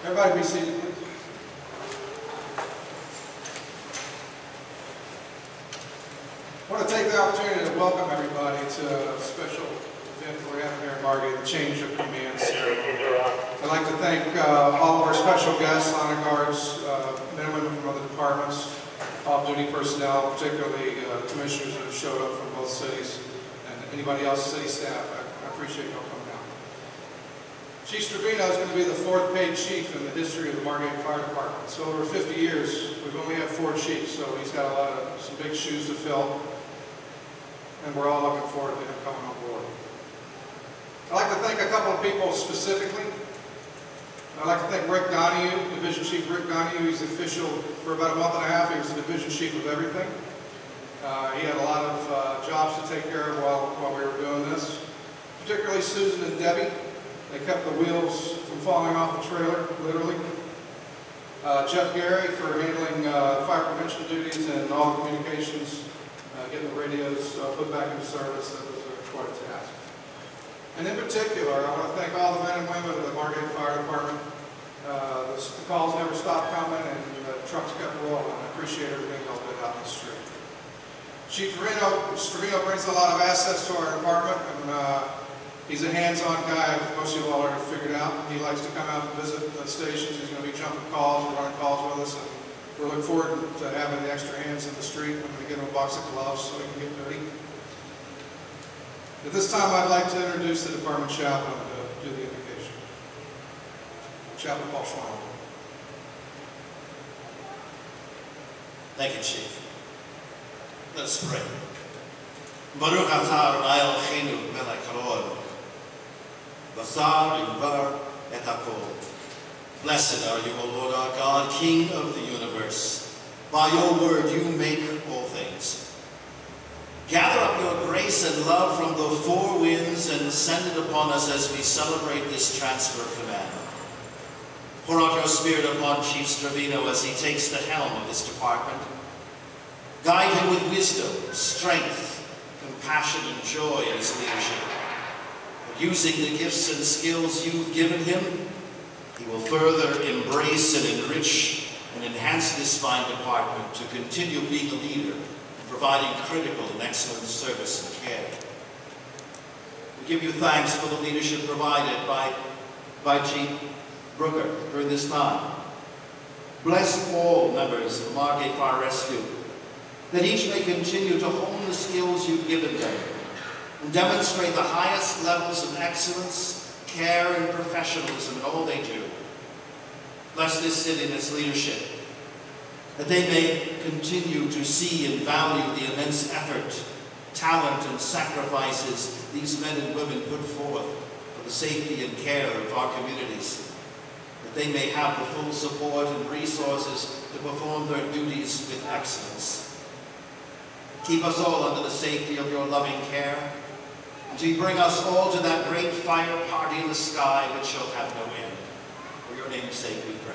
Everybody be seated, please. I want to take the opportunity to welcome everybody to a special event we're having here in Margate, the Change of Command ceremony. I'd like to thank all of our special guests, honor guards, men and women from other departments, off-duty personnel, particularly commissioners that have showed up from both cities, and anybody else, city staff. I appreciate you all coming out. Chief Stravino is going to be the fourth paid chief in the history of the Margate Fire Department. So over 50 years, we've only had 4 chiefs, so he's got some big shoes to fill, and we're all looking forward to him coming on board. I'd like to thank a couple of people specifically. I'd like to thank Rick Donahue, Division Chief Rick Donahue. He's official for about a month and a half. He was the Division Chief of everything. He had a lot of jobs to take care of while we were doing this. Particularly Susan and Debbie. They kept the wheels from falling off the trailer, literally. Jeff Gary for handling fire prevention duties and all the communications, getting the radios put back into service. That was quite a task. And in particular, I want to thank all the men and women of the Margate Fire Department. The calls never stopped coming and the trucks kept rolling. I appreciate everything y'all did out in the street. Chief Stravino brings a lot of assets to our department, and he's a hands-on guy, as most of you all already figured out. He likes to come out and visit the stations. He's going to be jumping calls and running calls with us, and we're looking forward to having the extra hands in the street. I'm going to get him a box of gloves so he can get dirty. At this time, I'd like to introduce the department chaplain to do the invocation. Chaplain Paul Schwein. Thank you, Chief. Let us pray. Baruch atah Adonai Eloheinu melech haolam, v'asar yidbar et hakol. Blessed are you, O Lord our God, King of the universe. By your word you make all things. Gather up your grace and love from the 4 winds and send it upon us as we celebrate this transfer of command. Pour out your Spirit upon Chief Stravino as he takes the helm of this department. Guide him with wisdom, strength, compassion, and joy in his leadership. But using the gifts and skills you've given him, he will further embrace and enrich and enhance this fine department to continue being a leader, providing critical and excellent service and care. We give you thanks for the leadership provided by Chief Brooker during this time. Bless all members of Margate Fire Rescue, that each may continue to hone the skills you've given them and demonstrate the highest levels of excellence, care, and professionalism in all they do. Bless this city and its leadership, that they may continue to see and value the immense effort, talent, and sacrifices these men and women put forth for the safety and care of our communities, that they may have the full support and resources to perform their duties with excellence. Keep us all under the safety of your loving care, until you bring us all to that great fire party in the sky which shall have no end. For your name's sake we pray.